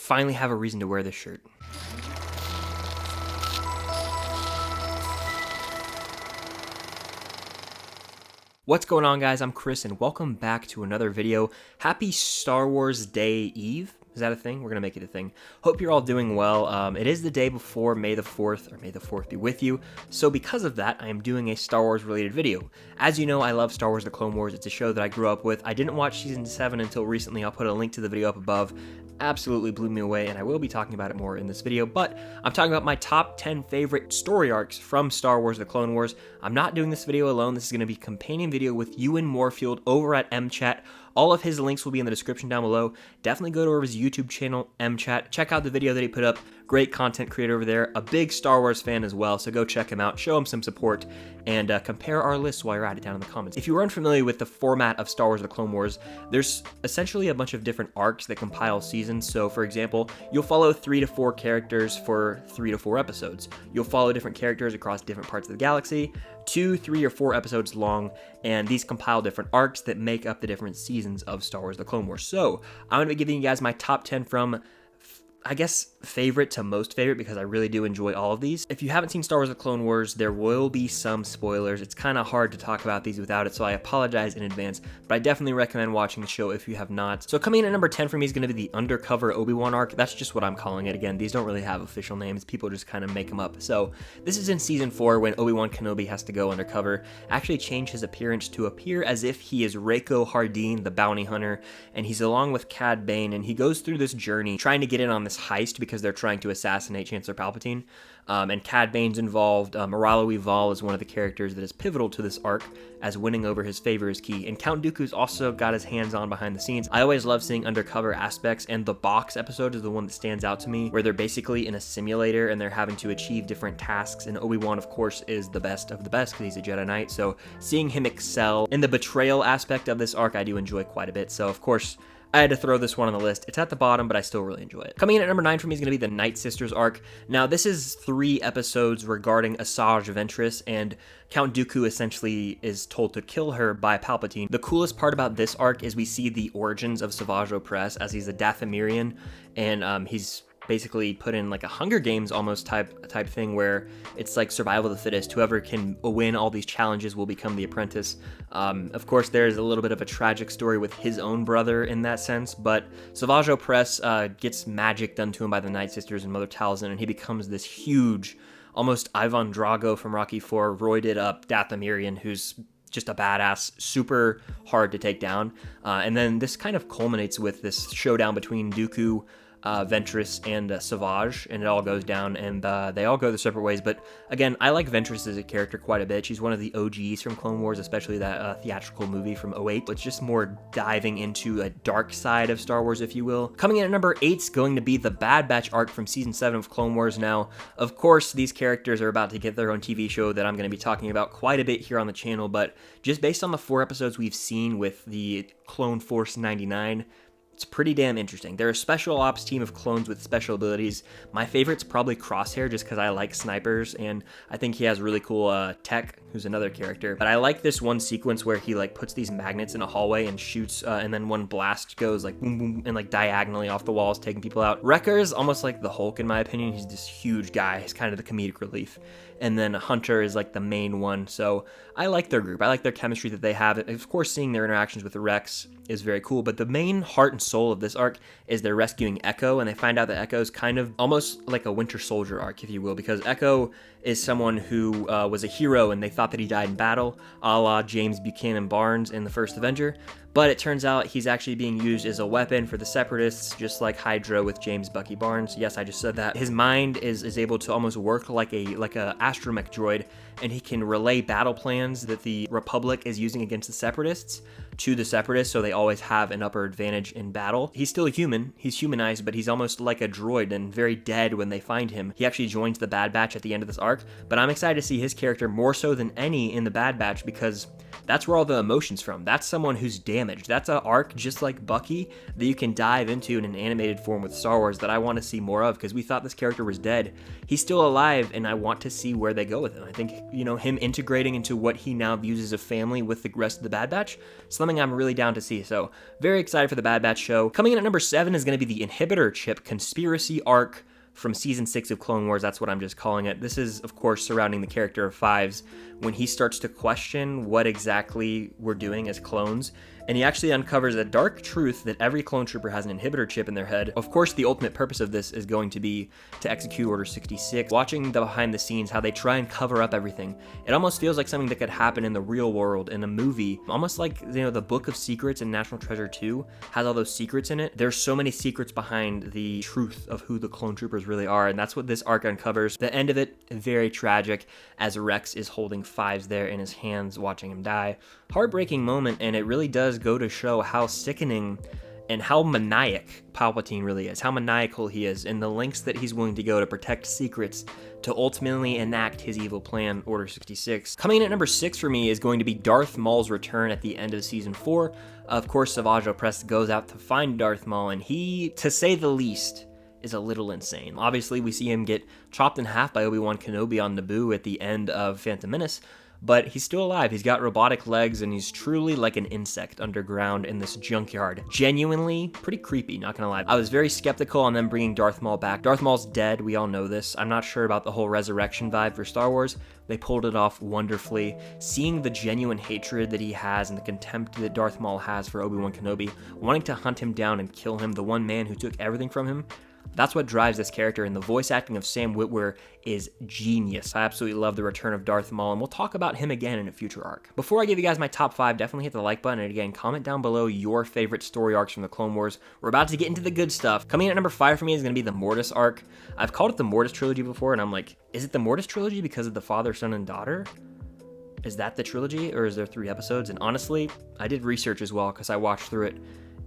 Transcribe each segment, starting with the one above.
finally have a reason to wear this shirt. What's going on, guys? I'm Chris, and welcome back to another video. Happy Star Wars Day Eve. Is that a thing? We're going to make it a thing. Hope you're all doing well. It is the day before May the 4th, or May the 4th be with you. So because of that, I am doing a Star Wars related video. As you know, I love Star Wars The Clone Wars. It's a show that I grew up with. I didn't watch Season 7 until recently. I'll put a link to the video up above. Absolutely blew me away, and I will be talking about it more in this video, but I'm talking about my top 10 favorite story arcs from Star Wars The Clone Wars. I'm not doing this video alone. This is going to be a companion video with Ewan Moorfield over at MChat. All of his links will be in the description down below. Definitely go to his YouTube channel, MChat. Check out the video that he put up. Great content creator over there. A big Star Wars fan as well, so go check him out. Show him some support, and compare our lists while you're at it down in the comments. If you are unfamiliar with the format of Star Wars The Clone Wars, there's essentially a bunch of different arcs that compile seasons. So, for example, you'll follow 3 to 4 characters for 3 to 4 episodes. You'll follow different characters across different parts of the galaxy, 2, 3, or 4 episodes long, and these compile different arcs that make up the different seasons of Star Wars The Clone Wars. So, I'm going to be giving you guys my top 10 from, I guess, favorite to most favorite, because I really do enjoy all of these. If you haven't seen Star Wars The Clone Wars, there will be some spoilers. It's kind of hard to talk about these without it, so I apologize in advance, but I definitely recommend watching the show if you have not. So coming in at number 10 for me is going to be the Undercover Obi-Wan arc. That's just what I'm calling it. Again, these don't really have official names. People just kind of make them up. So this is in Season 4 when Obi-Wan Kenobi has to go undercover, actually change his appearance to appear as if he is Rako Hardeen, the bounty hunter, and he's along with Cad Bane, and he goes through this journey trying to get in on this heist because they're trying to assassinate Chancellor Palpatine, and Cad Bane's involved. Moralo Val is one of the characters that is pivotal to this arc, as winning over his favor is key, and Count Dooku's also got his hands on behind the scenes. I always love seeing undercover aspects, and the box episode is the one that stands out to me, where they're basically in a simulator and they're having to achieve different tasks, and Obi-Wan, of course, is the best of the best because he's a Jedi Knight, so seeing him excel in the betrayal aspect of this arc I do enjoy quite a bit. So of course I had to throw this one on the list. It's at the bottom, but I still really enjoy it. Coming in at number 9 for me is going to be the Night Sisters arc. Now, this is 3 episodes regarding Asajj Ventress, and Count Dooku essentially is told to kill her by Palpatine. The coolest part about this arc is we see the origins of Savage Opress, as he's a Dathomirian, and he's basically put in like a Hunger Games almost type thing, where it's like survival of the fittest. Whoever can win all these challenges will become the apprentice. Of course, there's a little bit of a tragic story with his own brother in that sense, but Savage Opress gets magic done to him by the Night Sisters and Mother Talzin, and he becomes this huge, almost Ivan Drago from Rocky IV, roided up Dathomirian who's just a badass, super hard to take down. And then this kind of culminates with this showdown between Dooku, Ventress, and Savage, and it all goes down, and they all go their separate ways. But again, I like Ventress as a character quite a bit. She's one of the OGs from Clone Wars, especially that theatrical movie from '08. It's just more diving into a dark side of Star Wars, if you will. Coming in at number 8 is going to be the Bad Batch arc from Season 7 of Clone Wars. Now, of course, these characters are about to get their own TV show that I'm going to be talking about quite a bit here on the channel, but just based on the 4 episodes we've seen with the Clone Force 99, it's pretty damn interesting. They're a special ops team of clones with special abilities. My favorite's probably Crosshair, just because I like snipers, and I think he has really cool tech, who's another character. But I like this one sequence where he like puts these magnets in a hallway and shoots, and then one blast goes like boom, boom, and like diagonally off the walls, taking people out. Wrecker is almost like the Hulk in my opinion. He's this huge guy. He's kind of the comedic relief. And then Hunter is like the main one. So I like their group. I like their chemistry that they have. Of course, seeing their interactions with Rex is very cool, but the main heart and soul of this arc is they're rescuing Echo, and they find out that Echo is kind of almost like a Winter Soldier arc, if you will, because Echo is someone who was a hero, and they thought that he died in battle, a la James Buchanan Barnes in the first Avenger. But it turns out he's actually being used as a weapon for the Separatists, just like Hydra with James Bucky Barnes. Yes, I just said that. His mind is able to almost work like a astromech droid, and he can relay battle plans that the Republic is using against the Separatists to the Separatists, so they always have an upper advantage in battle. He's still a human. He's humanized, but he's almost like a droid and very dead when they find him. He actually joins the Bad Batch at the end of this arc, but I'm excited to see his character more so than any in the Bad Batch, because that's where all the emotion's from. That's someone who's damaged damaged. That's an arc just like Bucky that you can dive into in an animated form with Star Wars that I want to see more of, because we thought this character was dead. He's still alive, and I want to see where they go with him. I think, him integrating into what he now views as a family with the rest of the Bad Batch, something I'm really down to see. So very excited for the Bad Batch show. Coming in at number 7 is going to be the Inhibitor Chip Conspiracy arc from Season 6 of Clone Wars. That's what I'm just calling it. This is, of course, surrounding the character of Fives when he starts to question what exactly we're doing as clones. And he actually uncovers a dark truth that every clone trooper has an inhibitor chip in their head. Of course, the ultimate purpose of this is going to be to execute Order 66. Watching the behind the scenes, how they try and cover up everything, it almost feels like something that could happen in the real world, in a movie. Almost like, the Book of Secrets in National Treasure 2 has all those secrets in it. There's so many secrets behind the truth of who the clone troopers really are, and that's what this arc uncovers. The end of it, very tragic, as Rex is holding Fives there in his hands, watching him die. Heartbreaking moment, and it really does go to show how sickening and how maniac Palpatine really is, how maniacal he is, and the lengths that he's willing to go to protect secrets to ultimately enact his evil plan, Order 66. Coming in at number 6 for me is going to be Darth Maul's return at the end of Season 4. Of course, Savage Opress goes out to find Darth Maul, and he, to say the least, is a little insane. Obviously, we see him get chopped in half by Obi-Wan Kenobi on Naboo at the end of Phantom Menace, but he's still alive. He's got robotic legs, and he's truly like an insect underground in this junkyard. Genuinely pretty creepy, not gonna lie. I was very skeptical on them bringing Darth Maul back. Darth Maul's dead, we all know this. I'm not sure about the whole resurrection vibe for Star Wars. They pulled it off wonderfully. Seeing the genuine hatred that he has and the contempt that Darth Maul has for Obi-Wan Kenobi, wanting to hunt him down and kill him, the one man who took everything from him, that's what drives this character, and the voice acting of Sam Witwer is genius. I absolutely love the return of Darth Maul, and we'll talk about him again in a future arc. Before I give you guys my top 5, definitely hit the like button, and again, comment down below your favorite story arcs from the Clone Wars. We're about to get into the good stuff. Coming in at number 5 for me is going to be the Mortis arc. I've called it the Mortis trilogy before, and I'm like, is it the Mortis trilogy because of the father, son, and daughter? Is that the trilogy, or is there 3 episodes? And honestly, I did research as well, because I watched through it,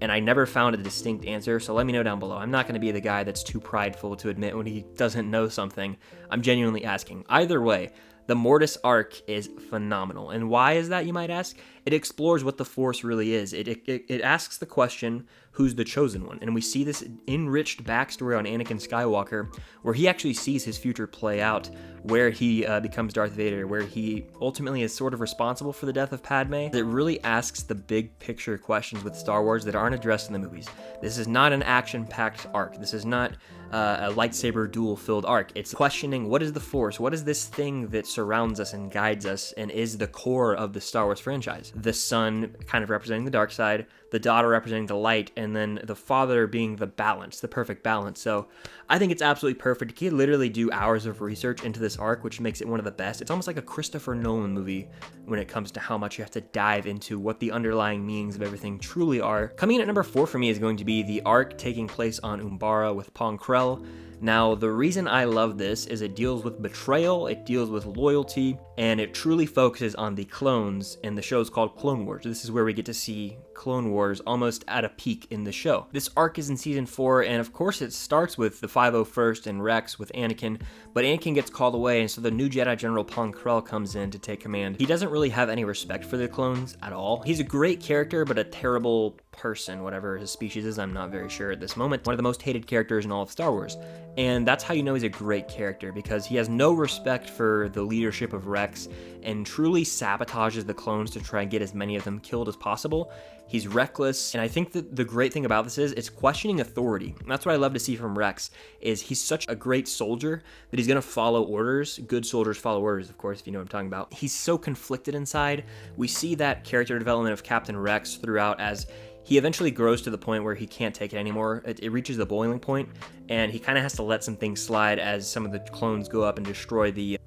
and I never found a distinct answer, so let me know down below. I'm not going to be the guy that's too prideful to admit when he doesn't know something. I'm genuinely asking. Either way, the Mortis arc is phenomenal. And why is that, you might ask? It explores what the Force really is. It asks the question, who's the chosen one? And we see this enriched backstory on Anakin Skywalker, where he actually sees his future play out, where he becomes Darth Vader, where he ultimately is sort of responsible for the death of Padme. It really asks the big picture questions with Star Wars that aren't addressed in the movies. This is not an action-packed arc. This is not a lightsaber duel-filled arc. It's questioning, what is the Force? What is this thing that surrounds us and guides us and is the core of the Star Wars franchise? The son kind of representing the dark side, the daughter representing the light, and then the father being the balance, the perfect balance. So I think it's absolutely perfect. You can literally do hours of research into this arc, which makes it one of the best. It's almost like a Christopher Nolan movie when it comes to how much you have to dive into what the underlying meanings of everything truly are. Coming in at number 4 for me is going to be the arc taking place on Umbara with Pong Krell. Now, the reason I love this is it deals with betrayal, it deals with loyalty, and it truly focuses on the clones, and the show's called Clone Wars. This is where we get to see Clone Wars almost at a peak in the show. This arc is in Season 4, and of course it starts with the 501st and Rex with Anakin, but Anakin gets called away, and so the new Jedi General Pong Krell comes in to take command. He doesn't really have any respect for the clones at all. He's a great character, but a terrible person, whatever his species is, I'm not very sure at this moment. One of the most hated characters in all of Star Wars. And that's how you know he's a great character, because he has no respect for the leadership of Rex and truly sabotages the clones to try and get as many of them killed as possible. He's reckless, and I think that the great thing about this is it's questioning authority. And that's what I love to see from Rex, is he's such a great soldier that he's going to follow orders. Good soldiers follow orders, of course, if you know what I'm talking about. He's so conflicted inside. We see that character development of Captain Rex throughout as he eventually grows to the point where he can't take it anymore. It reaches the boiling point, and he kind of has to let some things slide as some of the clones go up and destroy the... It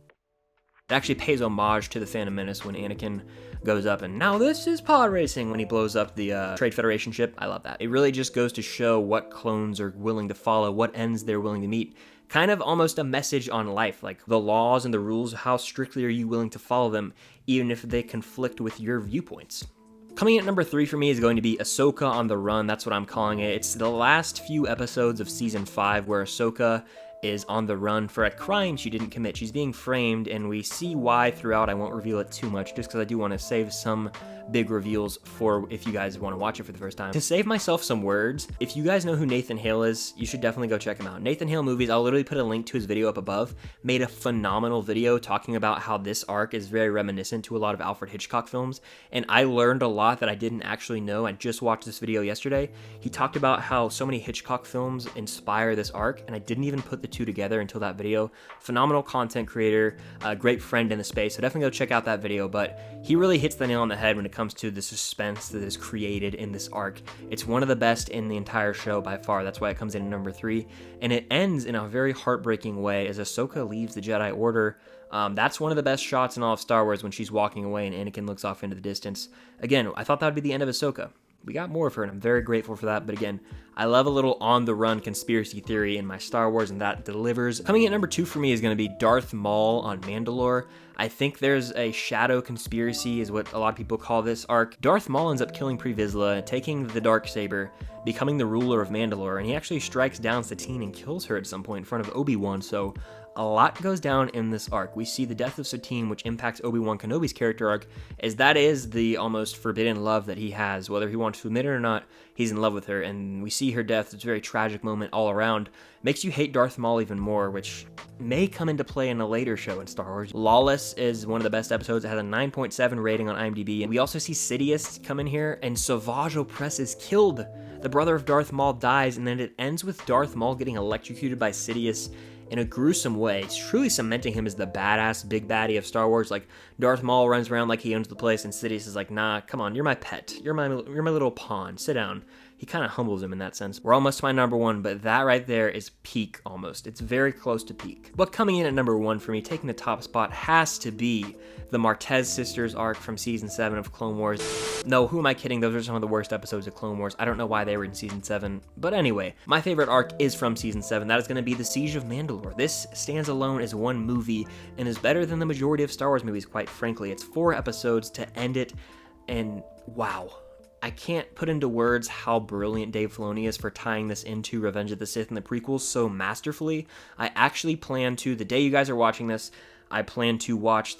actually pays homage to the Phantom Menace when Anakin goes up and now this is pod racing when he blows up the Trade Federation ship. I love that. It really just goes to show what clones are willing to follow, what ends they're willing to meet. Kind of almost a message on life, like the laws and the rules, how strictly are you willing to follow them, even if they conflict with your viewpoints. Coming in at number 3 for me is going to be Ahsoka On The Run. That's what I'm calling it. It's the last few episodes of Season 5 where Ahsoka is on the run for a crime she didn't commit. She's being framed, and we see why throughout. I won't reveal it too much just because I do want to save some big reveals for if you guys want to watch it for the first time. To save myself some words, if you guys know who Nathan Hale is, you should definitely go check him out. Nathan Hale Movies, I'll literally put a link to his video up above, made a phenomenal video talking about how this arc is very reminiscent to a lot of Alfred Hitchcock films, and I learned a lot that I didn't actually know. I just watched this video yesterday. He talked about how so many Hitchcock films inspire this arc, and I didn't even put the two together until that video. Phenomenal content creator, a great friend in the space, so definitely go check out that video. But he really hits the nail on the head when it comes to the suspense that is created in this arc. It's one of the best in the entire show by far. That's why it comes in at number 3, and it ends in a very heartbreaking way as Ahsoka leaves the Jedi Order. That's one of the best shots in all of Star Wars, when she's walking away and Anakin looks off into the distance. Again, I thought that would be the end of Ahsoka. We got more of her, and I'm very grateful for that. But again, I love a little on-the-run conspiracy theory in my Star Wars, and that delivers. Coming in at number 2 for me is going to be Darth Maul on Mandalore. I think there's a shadow conspiracy, is what a lot of people call this arc. Darth Maul ends up killing Pre Vizsla, taking the Darksaber, becoming the ruler of Mandalore, and he actually strikes down Satine and kills her at some point in front of Obi-Wan, so a lot goes down in this arc. We see the death of Satine, which impacts Obi-Wan Kenobi's character arc, as that is the almost forbidden love that he has. Whether he wants to admit it or not, he's in love with her, and we see her death. It's a very tragic moment all around. Makes you hate Darth Maul even more, which may come into play in a later show in Star Wars. Lawless is one of the best episodes. It has a 9.7 rating on IMDb, and we also see Sidious come in here, and Savage Opress is killed. The brother of Darth Maul dies, and then it ends with Darth Maul getting electrocuted by Sidious in a gruesome way. It's truly cementing him as the badass big baddie of Star Wars. Like, Darth Maul runs around like he owns the place, and Sidious is like, nah, come on, you're my pet. You're my little pawn. Sit down. He kind of humbles him in that sense. We're almost to my number 1, but that right there is peak almost. It's very close to peak. But coming in at number 1 for me, taking the top spot, has to be the Martez Sisters arc from Season 7 of Clone Wars. No, who am I kidding? Those are some of the worst episodes of Clone Wars. I don't know why they were in Season 7. But anyway, my favorite arc is from Season 7. That is going to be the Siege of Mandalore. This stands alone as one movie and is better than the majority of Star Wars movies, quite frankly. It's 4 episodes to end it, and wow. I can't put into words how brilliant Dave Filoni is for tying this into Revenge of the Sith and the prequels so masterfully. I actually plan to, the day you guys are watching this, I plan to watch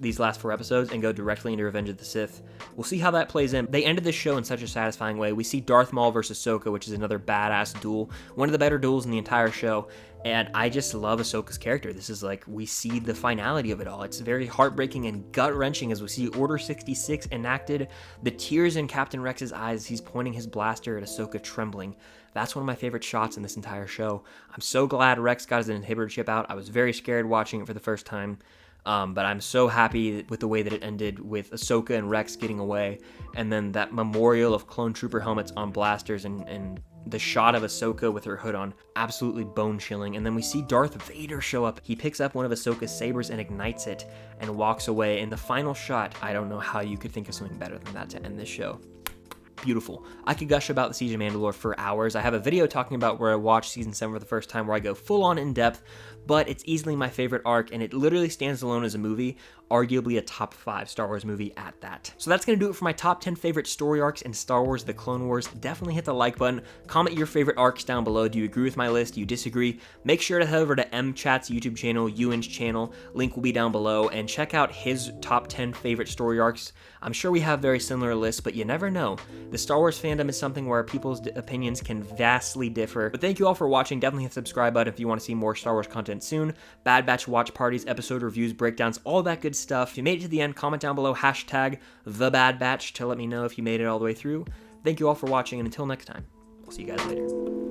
these last 4 episodes and go directly into Revenge of the Sith. We'll see how that plays in. They ended this show in such a satisfying way. We see Darth Maul versus Ahsoka, which is another badass duel, one of the better duels in the entire show. And I just love Ahsoka's character. This is like, we see the finality of it all. It's very heartbreaking and gut-wrenching as we see Order 66 enacted. The tears in Captain Rex's eyes as he's pointing his blaster at Ahsoka, trembling. That's one of my favorite shots in this entire show. I'm so glad Rex got his inhibitor chip out. I was very scared watching it for the first time. But I'm so happy with the way that it ended, with Ahsoka and Rex getting away. And then that memorial of clone trooper helmets on blasters, and the shot of Ahsoka with her hood on, absolutely bone-chilling. And then we see Darth Vader show up. He picks up one of Ahsoka's sabers and ignites it and walks away. And the final shot, I don't know how you could think of something better than that to end this show. Beautiful. I could gush about the Siege of Mandalore for hours. I have a video talking about where I watched Season 7 for the first time, where I go full-on in-depth, but it's easily my favorite arc, and it literally stands alone as a movie, arguably a top 5 Star Wars movie at that. So that's going to do it for my top 10 favorite story arcs in Star Wars The Clone Wars. Definitely hit the like button. Comment your favorite arcs down below. Do you agree with my list? Do you disagree? Make sure to head over to MChat's YouTube channel, Ewan's channel. Link will be down below, and check out his top 10 favorite story arcs. I'm sure we have very similar lists, but you never know. The Star Wars fandom is something where people's opinions can vastly differ. But thank you all for watching. Definitely hit the subscribe button if you want to see more Star Wars content soon. Bad Batch watch parties, episode reviews, breakdowns, all that good stuff. If you made it to the end, comment down below, hashtag #TheBadBatch to let me know if you made it all the way through. Thank you all for watching, and until next time, I'll see you guys later.